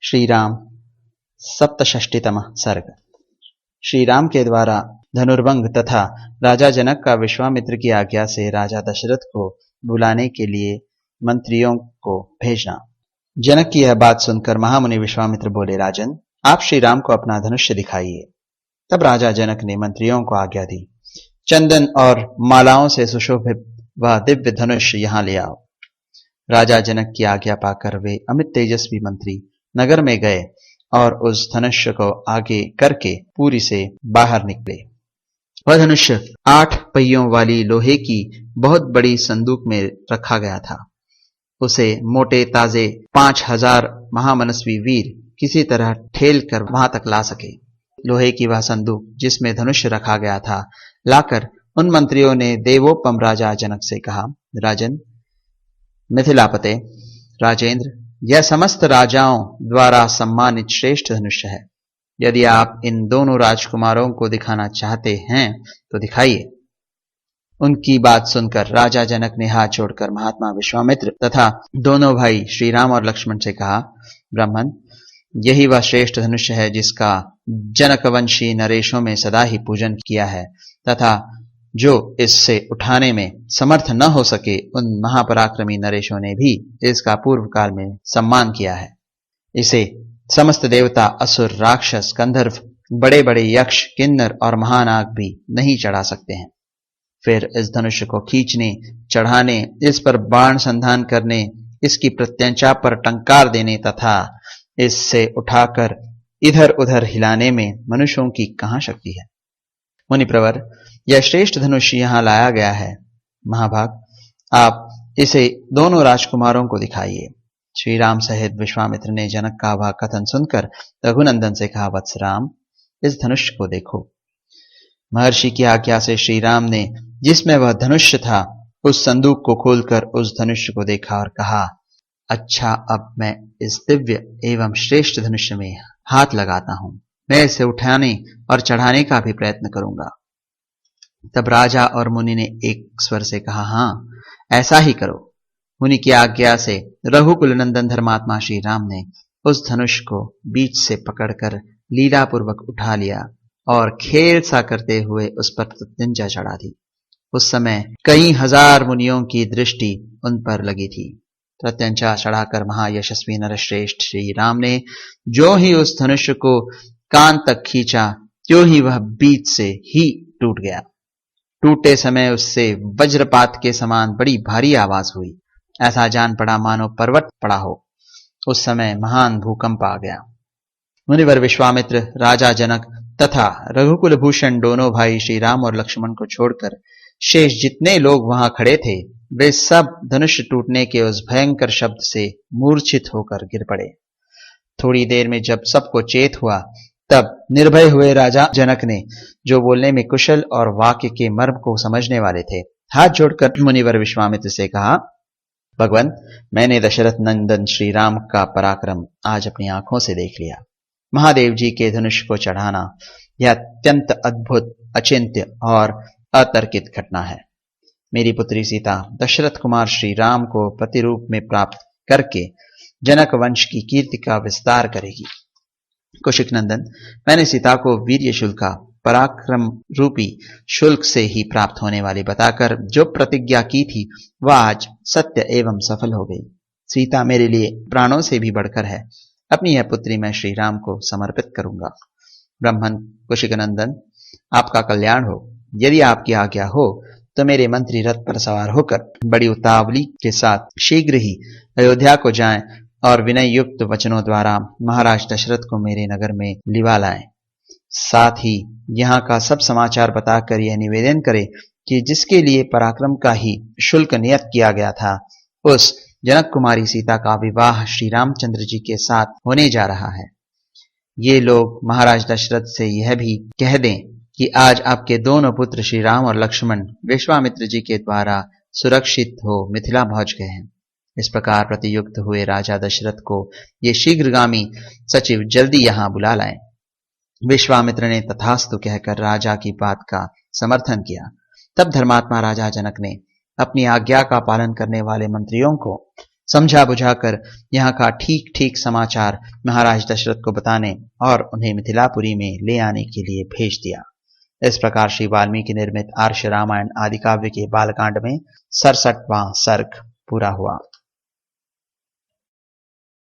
श्री राम सप्तषष्टितम सर्ग। श्री राम के द्वारा धनुर्भंग तथा राजा जनक का विश्वामित्र की आज्ञा से राजा दशरथ को बुलाने के लिए मंत्रियों को भेजना। जनक की यह बात सुनकर महामुनि विश्वामित्र बोले, राजन, आप श्री राम को अपना धनुष्य दिखाइए। तब राजा जनक ने मंत्रियों को आज्ञा दी, चंदन और मालाओं से सुशोभित वह दिव्य धनुष यहां ले आओ। राजा जनक की आज्ञा पाकर वे अमित तेजस्वी मंत्री नगर में गए और उस धनुष्य को आगे करके पुरी से बाहर निकले। वह धनुष्य 8 पहियों वाली लोहे की बहुत बड़ी संदूक में रखा गया था। उसे मोटे ताजे 5000 महामनस्वी वीर किसी तरह ठेल कर वहां तक ला सके। लोहे की वह संदूक जिसमें धनुष्य रखा गया था लाकर उन मंत्रियों ने देवोपम राजा जनक से कहा, राजन, मिथिलापते, राजेंद्र, यह समस्त राजाओं द्वारा सम्मानित श्रेष्ठ धनुष्य है। यदि आप इन दोनों राजकुमारों को दिखाना चाहते हैं तो दिखाइए। उनकी बात सुनकर राजा जनक ने हाथ जोड़कर महात्मा विश्वामित्र तथा दोनों भाई श्री राम और लक्ष्मण से कहा, ब्राह्मण, यही वह श्रेष्ठ धनुष्य है जिसका जनकवंशी नरेशों में सदा ही पूजन किया है तथा जो इससे उठाने में समर्थ न हो सके उन महापराक्रमी नरेशों ने भी इसका पूर्व काल में सम्मान किया है। इसे समस्त देवता, असुर, राक्षस, गंधर्व, बड़े बड़े यक्ष, किन्नर और महानाग भी नहीं चढ़ा सकते हैं। फिर इस धनुष्य को खींचने, चढ़ाने, इस पर बाण संधान करने, इसकी प्रत्यंचा पर टंकार देने तथा इससे उठाकर इधर उधर हिलाने में मनुष्यों की कहां शक्ति है। मुनिप्रवर, यह श्रेष्ठ धनुष यहां लाया गया है। महाभाग, आप इसे दोनों राजकुमारों को दिखाइए। श्री राम सहित विश्वामित्र ने जनक का वह कथन सुनकर रघुनंदन से कहा, वत्स राम, इस धनुष्य को देखो। महर्षि की आज्ञा से श्री राम ने जिसमें वह धनुष्य था उस संदूक को खोलकर उस धनुष्य को देखा और कहा, अच्छा, अब मैं इस दिव्य एवं श्रेष्ठ धनुष्य में हाथ लगाता हूं। मैं इसे उठाने और चढ़ाने का भी प्रयत्न करूंगा। तब राजा और मुनि ने एक स्वर से कहा, हां, ऐसा ही करो। मुनि की आज्ञा से रघुकुल नंदन धर्मात्मा श्री राम ने उस धनुष को बीच से पकड़कर लीलापूर्वक उठा लिया और खेल सा करते हुए उस पर प्रत्यंचा चढ़ा दी। उस समय कई हजार मुनियों की दृष्टि उन पर लगी थी। प्रत्यंचा चढ़ाकर महायशस्वी नरश्रेष्ठ श्री राम ने जो ही उस धनुष्य को कान तक खींचा त्यों ही वह बीच से ही टूट गया। टूटे समय उससे वज्रपात के समान बड़ी भारी आवाज हुई। ऐसा जान पड़ा मानो पर्वत पड़ा हो। उस समय महान भूकंप आ गया। मुनिवर विश्वामित्र, राजा जनक तथा रघुकुल भूषण दोनों भाई श्री राम और लक्ष्मण को छोड़कर शेष जितने लोग वहां खड़े थे वे सब धनुष टूटने के उस भयंकर शब्द से मूर्छित होकर गिर पड़े। थोड़ी देर में जब सबको चेत हुआ तब निर्भय हुए राजा जनक ने, जो बोलने में कुशल और वाक्य के मर्म को समझने वाले थे, हाथ जोड़कर मुनिवर विश्वामित्र से कहा, भगवंत, मैंने दशरथ नंदन श्री राम का पराक्रम आज अपनी आंखों से देख लिया। महादेव जी के धनुष को चढ़ाना यह अत्यंत अद्भुत, अचिंत्य और अतर्कित घटना है। मेरी पुत्री सीता दशरथ कुमार श्री राम को प्रतिरूप में प्राप्त करके जनक वंश की कीर्ति का विस्तार करेगी। कौशिक नंदन, मैंने सीता को वीर्य शुल्का, पराक्रम रूपी शुल्क से ही प्राप्त होने वाली बताकर जो प्रतिज्ञा की थी वह आज सत्य एवं सफल हो गई। सीता मेरे लिए प्राणों से भी बढ़कर है। अपनी यह पुत्री मैं श्री राम को समर्पित करूंगा। ब्राह्मण कौशिक नंदन, आपका कल्याण हो। यदि आपकी आज्ञा हो तो मेरे मंत्री रथ पर सवार होकर बड़ी उतावली के साथ शीघ्र ही अयोध्या को जाएं और विनय युक्त वचनों द्वारा महाराज दशरथ को मेरे नगर में लिवा लाएं। साथ ही यहाँ का सब समाचार बताकर यह निवेदन करे कि जिसके लिए पराक्रम का ही शुल्क नियत किया गया था उस जनक कुमारी सीता का विवाह श्री रामचंद्र जी के साथ होने जा रहा है। ये लोग महाराज दशरथ से यह भी कह दें कि आज आपके दोनों पुत्र श्री राम और लक्ष्मण विश्वामित्र जी के द्वारा सुरक्षित हो मिथिला पहुंच गए हैं। इस प्रकार प्रतियुक्त हुए राजा दशरथ को ये शीघ्रगामी सचिव जल्दी यहां बुला लाएं। विश्वामित्र ने तथास्तु कहकर राजा की बात का समर्थन किया। तब धर्मात्मा राजा जनक ने अपनी आज्ञा का पालन करने वाले मंत्रियों को समझा बुझाकर यहाँ का ठीक ठीक समाचार महाराज दशरथ को बताने और उन्हें मिथिलापुरी में ले आने के लिए भेज दिया। इस प्रकार श्री वाल्मीकि निर्मित आर्ष रामायण आदि काव्य के बालकांड में 67वां सर्ग पूरा हुआ।